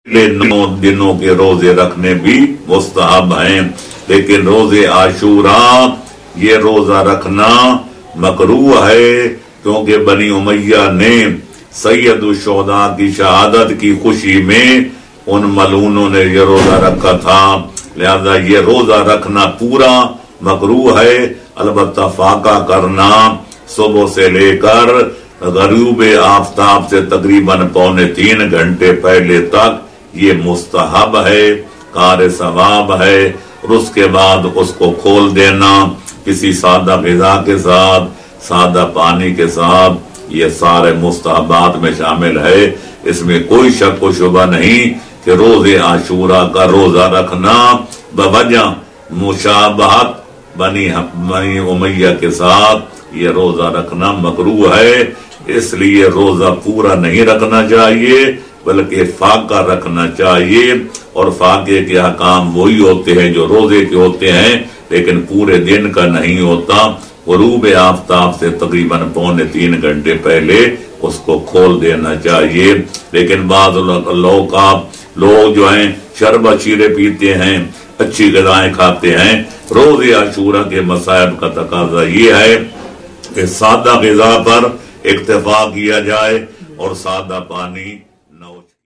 9 दिनों के रोजे रखने भी मुस्तहब हैं, लेकिन रोजे आशूरा ये रोजा रखना मकरूह है, क्योंकि बनी उमैया ने सैयदुश्शुहदा की शहादत की खुशी में उन मलूनों ने ये रोजा रखा था, लिहाजा ये रोजा रखना पूरा मकरूह है। अलबत्ता फाका करना सुबह से लेकर गरूब आफताब से तकरीबन 2.25 घंटे पहले तक ये मुस्तहब है, कार सवाब है, और उसके बाद उसको खोल देना किसी सादा ग़िज़ा के साथ, सादा पानी के साथ, ये सारे मुस्तहबात में शामिल है। इसमें कोई शक व शुबा नहीं कि रोज़े आशूरा का रोज़ा रखना बवजह मुशाबहत बनी उमैया के साथ ये रोज़ा रखना मकरूह है, इसलिए रोज़ा पूरा नहीं रखना चाहिए बल्कि फाका रखना चाहिए। और फाके के अहकाम वही होते हैं जो रोजे के होते हैं, लेकिन पूरे दिन का नहीं होता। गुरूब आफताब से तकरीबन 2.25 घंटे पहले उसको खोल देना चाहिए। लेकिन बाद लोग जो हैं शरबत शीरे पीते हैं, अच्छी ग़िज़ाएं खाते हैं। रोज़े आशूरा के मसाइब का तकाजा ये है कि सादा ग़िज़ा पर इक्तफा किया जाए और सादा पानी